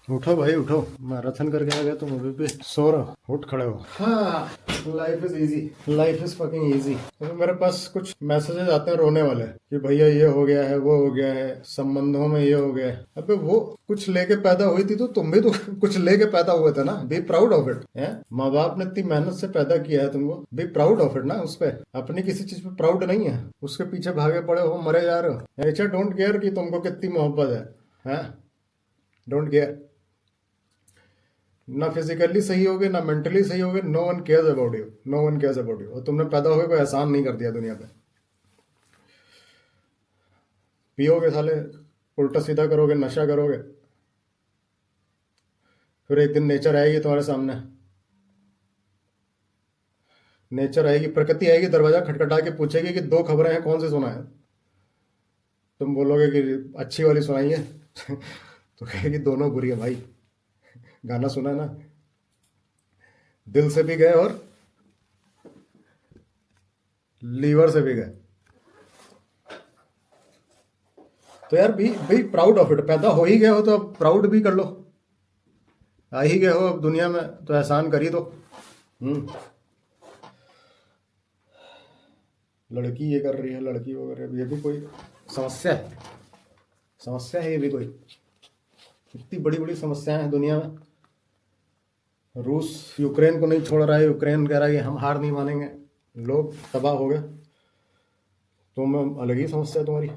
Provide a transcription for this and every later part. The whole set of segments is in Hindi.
उठो भाई उठो। मैराथन करके आ गया तुम अभी भी सो रहे हो? उठ खड़े हो। हाँ, life is easy, life is fucking easy. तो मेरे पास कुछ मैसेजेस आते हैं रोने वाले कि भैया ये हो गया है, वो हो गया है, संबंधों में ये हो गया है। अबे वो कुछ लेके पैदा हुई थी तो तुम भी तो कुछ लेके पैदा हुए थे ना। बी प्राउड ऑफ इट है। माँ बाप ने इतनी मेहनत से पैदा किया है तुमको, बी प्राउड ऑफ इट ना। उस पे अपनी किसी चीज पे प्राउड नहीं है, उसके पीछे भागे पड़े हो, मरे जा रहे हो। नेचर डोंट केयर कि तुमको कितनी मोहब्बत है। Don't care. ना फिजिकली सही होगे ना मेंटली सही होगे। No one cares about you, no one cares about you. और तुमने पैदा होके कोई एहसान नहीं कर दिया दुनिया पे। पियोगे साले, उल्टा सीधा करोगे, नशा करोगे, फिर एक दिन नेचर आएगी तुम्हारे सामने। नेचर आएगी, प्रकृति आएगी, दरवाजा खटखटा के पूछेगी कि दो खबरें हैं, कौन सी सुना है। तुम बोलोगे कि अच्छी वाली सुनाई है तो कहेगी दोनों बुरी है भाई। गाना सुना है ना, दिल से भी गए और लीवर से भी गए। तो यार बी प्राउड ऑफ इट। पैदा हो ही गए हो तो अब प्राउड भी कर लो। आ ही गए हो अब दुनिया में तो एहसान कर ही दो। हम्म। लड़की ये कर रही है, लड़की वो कर रही है, ये भी कोई समस्या है? समस्या है ये भी कोई? इतनी बड़ी बड़ी समस्याएं हैं दुनिया में। रूस यूक्रेन को नहीं छोड़ रहा है, यूक्रेन कह रहा है कि हम हार नहीं मानेंगे, लोग तबाह हो गए। तुम अलग ही समस्या है तुम्हारी।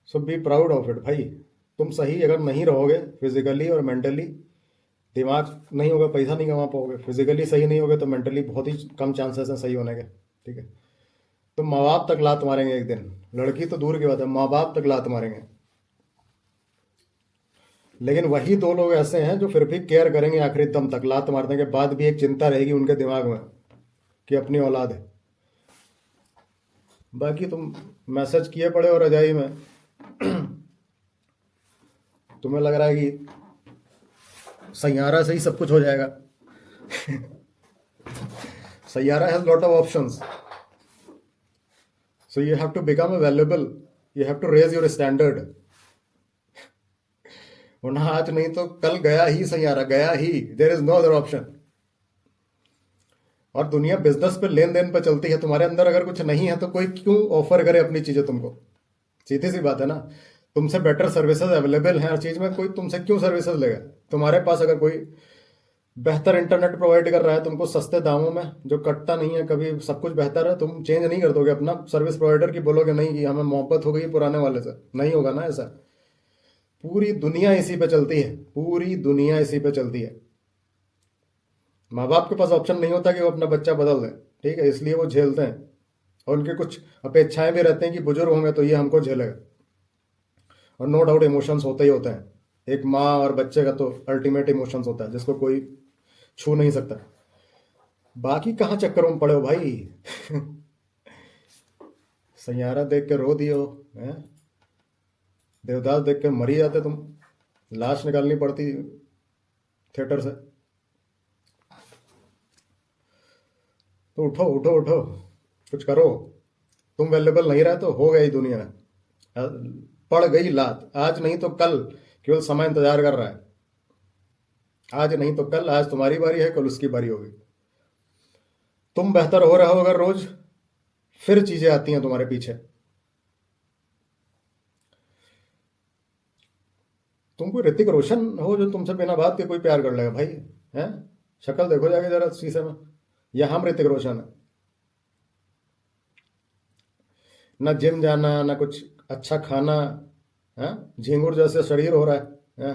सो बी प्राउड ऑफ इट भाई। तुम सही अगर नहीं रहोगे फिजिकली और मेंटली, दिमाग नहीं होगा, पैसा नहीं कमा पाओगे। फिजिकली सही नहीं होगे तो मेंटली बहुत ही कम चांसेस हैं सही होने के। ठीक है, तो माँ बाप तक लात मारेंगे एक दिन। लड़की तो दूर की बात है, माँ बाप तक लात मारेंगे। लेकिन वही दो लोग ऐसे हैं जो फिर भी केयर करेंगे आखिरी दम तक। लात मारने के बाद भी एक चिंता रहेगी उनके दिमाग में कि अपनी औलाद है। बाकी तुम मैसेज किए पड़े हो रजाई में। तुम्हें लग रहा है कि सैयारा से ही सब कुछ हो जाएगा। Saiyaara has lot of options, so you have to become available, you have to raise your standard. वरना आज नहीं तो कल गया ही सैयारा, गया ही। There is no other option. और दुनिया बिजनेस पे, लेन देन पे चलती है। तुम्हारे अंदर अगर कुछ नहीं है तो कोई क्यों ऑफर करे अपनी चीजें तुमको? सीधी सी बात है ना। तुमसे बेटर सर्विसेज अवेलेबल हैं हर चीज में, कोई तुमसे क्यों सर्विसेज लेगा? तुम्हारे पास अगर कोई बेहतर इंटरनेट प्रोवाइड कर रहा है तुमको सस्ते दामों में, जो कटता नहीं है कभी, सब कुछ बेहतर है, तुम चेंज नहीं कर दोगे अपना सर्विस प्रोवाइडर की? बोलोगे नहीं कि हमें मोहब्बत हो गई पुराने वाले से? नहीं होगा ना ऐसा। पूरी दुनिया इसी पे चलती है, पूरी दुनिया इसी पे चलती है। माँ बाप के पास ऑप्शन नहीं होता कि वो अपना बच्चा बदल दें। ठीक है, इसलिए वो झेलते हैं। और उनके कुछ अपेक्षाएं भी रहते हैं कि बुजुर्ग होंगे तो ये हमको झेलेगा। और नो डाउट इमोशंस होते ही होते हैं। एक माँ और बच्चे का तो अल्टीमेट इमोशंस होता है जिसको कोई छू नहीं सकता। बाकी कहाँ चक्करों में पड़े हो भाई? सैयारा देख के रो दिए हो हैं? देवदास देख के मर ही जाते तुम। लाश निकालनी पड़ती थिएटर से। तो उठो उठो उठो, कुछ करो। तुम अवेलेबल नहीं रहे तो हो गई दुनिया में। पड़ गई लात, आज नहीं तो कल। केवल समय इंतजार कर रहा है। आज नहीं तो कल, आज तुम्हारी बारी है, कल उसकी बारी होगी। तुम बेहतर हो रहे हो अगर रोज, फिर चीजें आती हैं तुम्हारे पीछे। तुम कोई ऋतिक रोशन हो जो तुमसे बिना बात के कोई प्यार कर लेगा भाई? हैं? शक्ल देखो जाके जरा शीशे में। या हम ऋतिक रोशन है? ना जिम जाना, ना कुछ अच्छा खाना, है झिंगुर जैसे शरीर हो रहा है?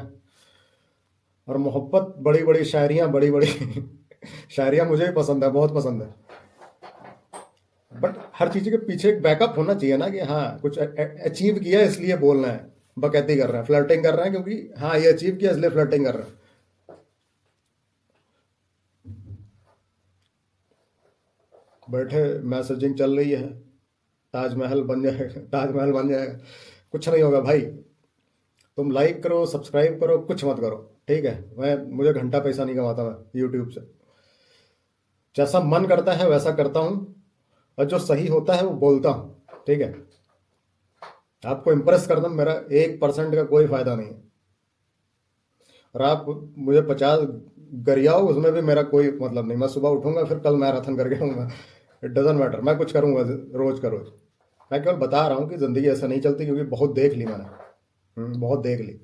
और मोहब्बत, बड़ी बड़ी शायरियां, बड़ी बड़ी शायरियां मुझे भी पसंद है, बहुत पसंद है। बट हर चीज के पीछे एक बैकअप होना चाहिए ना कि हाँ कुछ अचीव किया इसलिए बोलना है। बकैती कर रहे हैं, फ्लर्टिंग कर रहे हैं क्योंकि हाँ ये अचीव किया इसलिए फ्लर्टिंग कर रहे हैं। बैठे मैसेजिंग चल रही है, ताजमहल बन जाएगा, ताजमहल बन जाएगा। कुछ नहीं होगा भाई। तुम लाइक करो, सब्सक्राइब करो, कुछ मत करो। ठीक है, मुझे घंटा पैसा नहीं कमाता मैं यूट्यूब से। जैसा मन करता है वैसा करता हूँ, और जो सही होता है वो बोलता हूँ। ठीक है, आपको इम्प्रेस करना मेरा 1% का कोई फायदा नहीं है। और आप मुझे 50 गरियाओ, उसमें भी मेरा कोई मतलब नहीं। मैं सुबह उठूंगा फिर कल मैराथन करके आऊंगा, इट डजेंट मैटर, मैं कुछ करूंगा रोज का रोज। मैं केवल बता रहा हूँ कि ज़िंदगी ऐसा नहीं चलती, क्योंकि बहुत देख ली मैंने। बहुत देख ली।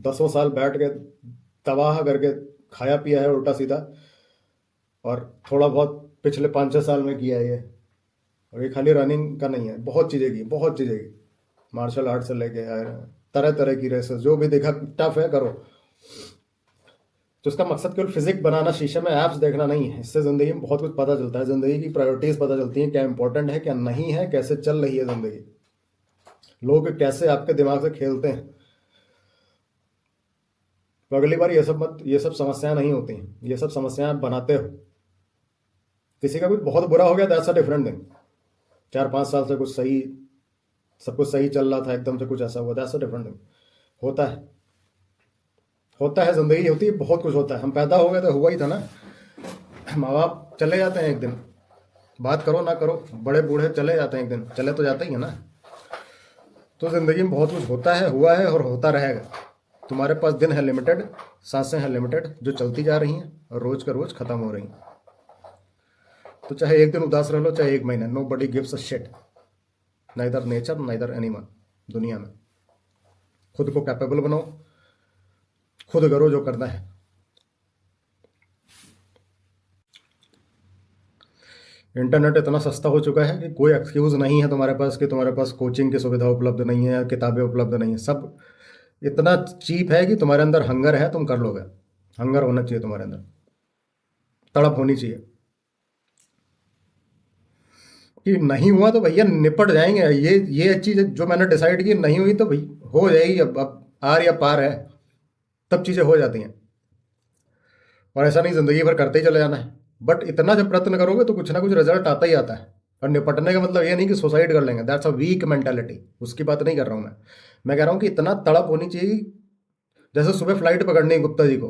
10 साल बैठ के तबाह करके खाया पिया है उल्टा सीधा। और थोड़ा बहुत पिछले 5-6 साल में किया है ये। और ये खाली रनिंग का नहीं है, बहुत चीज़ें की, बहुत चीज़ें की। मार्शल आर्ट से लेके तरह तरह की रेसेस, जो भी देखा टफ है करो। तो इसका मकसद केवल फिजिक बनाना, शीशे में एप्स देखना नहीं है। इससे ज़िंदगी में बहुत कुछ पता चलता है, ज़िंदगी की प्रायोरिटीज़ पता चलती हैं, क्या इंपॉर्टेंट है क्या नहीं है, कैसे चल रही है ज़िंदगी, लोग कैसे आपके दिमाग से खेलते हैं। तो अगली बार ये सब समस्याएं नहीं होती हैं, ये सब समस्याएं आप बनाते हो। किसी का कुछ बहुत बुरा हो गया, दैट्स अ डिफरेंट थिंग। 4-5 साल से कुछ सही, सब कुछ सही चल रहा था, एकदम से कुछ ऐसा हुआ, दैट्स अ डिफरेंट थिंग। होता है, होता है, जिंदगी होती है, बहुत कुछ होता है। हम पैदा हो गए तो हुआ ही था ना। माँ बाप चले जाते हैं एक दिन, बात करो ना करो, बड़े बूढ़े चले जाते हैं एक दिन, चले तो जाते ही है ना। तो जिंदगी में बहुत कुछ होता है, हुआ है और होता रहेगा। तुम्हारे पास दिन है लिमिटेड, सांसें हैं लिमिटेड, जो चलती जा रही हैं और रोज का रोज खत्म हो रही हैं। तो चाहे एक दिन उदास रह लो, चाहे एक महीना, nobody gives a shit, neither nature neither anyone. दुनिया में खुद को कैपेबल बनाओ, खुद करो जो करना है। इंटरनेट इतना सस्ता हो चुका है कि कोई एक्सक्यूज़ नहीं है तुम्हारे पास कि तुम्हारे पास कोचिंग की सुविधा उपलब्ध नहीं है या किताबें उपलब्ध नहीं है। सब इतना चीप है कि तुम्हारे अंदर हंगर है, तुम कर लोगे। हंगर होना चाहिए तुम्हारे अंदर, तड़प होनी चाहिए कि नहीं हुआ तो भैया निपट जाएंगे। ये चीज़ जो मैंने डिसाइड की नहीं हुई तो भाई हो जाएगी। अब आर या पार है, तब चीज़ें हो जाती हैं। और ऐसा नहीं ज़िंदगी भर करते ही चले जाना है, बट इतना जब प्रयत्न करोगे तो कुछ ना कुछ रिजल्ट आता ही आता है। और निपटने का मतलब ये नहीं कि सुसाइड कर लेंगे, दैट्स अ वीक मेंटालिटी, उसकी बात नहीं कर रहा हूँ मैं कह रहा हूँ कि इतना तड़प होनी चाहिए। जैसे सुबह फ्लाइट पकड़नी है गुप्ता जी को,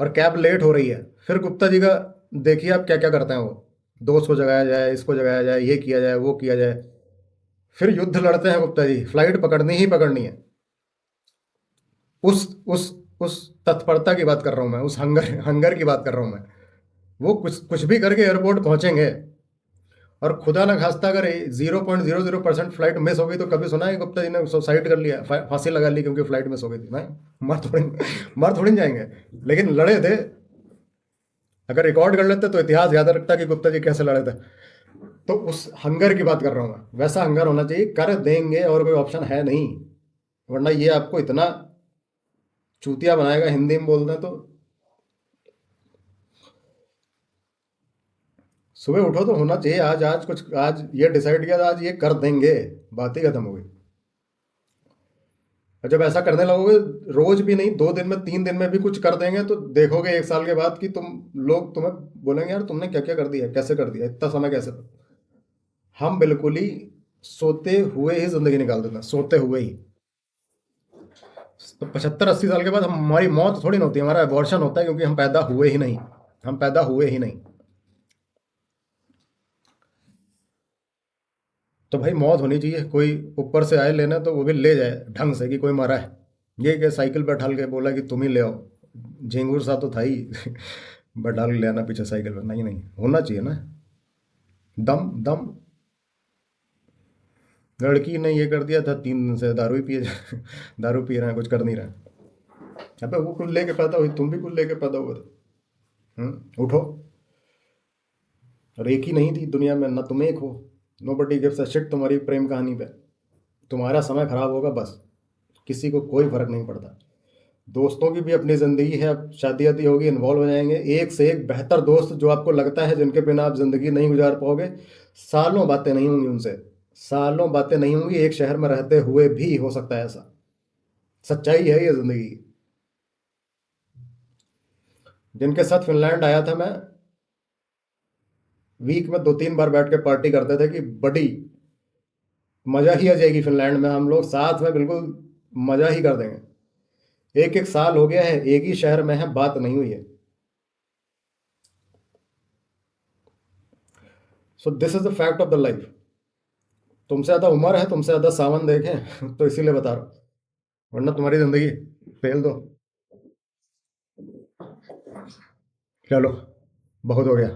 और कैब लेट हो रही है, फिर गुप्ता जी का देखिए आप क्या क्या करते हैं। वो दोस्त को जगाया जाए, इसको जगाया जाए, ये किया जाए, वो किया जाए, फिर युद्ध लड़ते हैं गुप्ता जी। फ्लाइट पकड़नी ही पकड़नी है। उस उस उस तत्परता की बात कर रहा हूँ मैं, उस हंगर हंगर की बात कर रहा हूँ मैं। वो कुछ कुछ भी करके एयरपोर्ट पहुंचेंगे। और खुदा न खास्ता अगर 0.00% फ्लाइट मिस हो गई तो कभी सुना है गुप्ता जी ने सुसाइड कर लिया, फांसी लगा ली क्योंकि फ्लाइट मिस हो गई थी? नहीं, मर थोड़ी नहीं जाएंगे, लेकिन लड़े थे। अगर रिकॉर्ड कर लेते तो इतिहास याद रखता कि गुप्ता जी कैसे लड़े थे। तो उस हंगर की बात कर रहा हूँ मैं, वैसा हंगर होना चाहिए, कर देंगे और कोई ऑप्शन है नहीं। वरना ये आपको इतना चूतिया बनाएगा, हिंदी में बोलते हैं तो। सुबह उठो तो होना चाहिए, आज आज कुछ, आज ये डिसाइड किया था, आज ये कर देंगे, बात ही खत्म हो गई। और जब ऐसा करने लगोगे, रोज भी नहीं, 2 दिन में 3 दिन में भी कुछ कर देंगे, तो देखोगे 1 साल के बाद कि लोग तुम्हें बोलेंगे यार तुमने क्या क्या कर दिया, कैसे कर दिया, इतना समय कैसे। हम बिल्कुल ही सोते हुए ही जिंदगी निकाल देते हैं, सोते हुए ही। तो 75-80 साल के बाद हमारी मौत थोड़ी ना होती है, हमारा अबॉर्शन होता है, क्योंकि हम पैदा हुए ही नहीं। हम पैदा हुए ही नहीं। तो भाई मौत होनी चाहिए, कोई ऊपर से आए लेने तो वो भी ले जाए ढंग से, कि कोई मरा है। ये क्या साइकिल पर ढाल के बोला कि तुम ही ले आओ, झिंगुर सा तो था ही बैठाल के ले आना पीछे साइकिल पर, नहीं नहीं, होना चाहिए ना दम दम। लड़की ने ये कर दिया था, 3 दिन से दारू ही पिए दारू पी रहे हैं, कुछ कर नहीं रहे। अबे वो कुछ लेके पैदा हुई, तुम भी कुछ लेके पैदा हुए थे। उठो। और एक ही नहीं थी दुनिया में, ना तुम एक हो। Nobody gives a shit तुम्हारी प्रेम कहानी पे। तुम्हारा समय खराब होगा बस, किसी को कोई फर्क नहीं पड़ता। दोस्तों की भी अपनी ज़िंदगी है, अब शादी आदि होगी, इन्वॉल्व हो जाएंगे, एक से एक बेहतर दोस्त जो आपको लगता है जिनके बिना आप ज़िंदगी नहीं गुजार पाओगे। सालों बातें नहीं होंगी उनसे, सालों बातें नहीं होंगी, एक शहर में रहते हुए भी हो सकता है ऐसा। सच्चाई है ये ज़िंदगी की। जिनके साथ फिनलैंड आया था मैं, वीक में 2-3 बार बैठ के पार्टी करते थे कि बड़ी मज़ा ही आ जाएगी फिनलैंड में, हम लोग साथ में बिल्कुल मज़ा ही कर देंगे। एक एक साल हो गया है, एक ही शहर में है, बात नहीं हुई है। So this is the fact of the life. तुमसे ज़्यादा उम्र है, तुमसे ज़्यादा सामान देखें तो इसीलिए बता रहा हूँ, वरना तुम्हारी ज़िंदगी फेल दो। चलो, बहुत हो गया।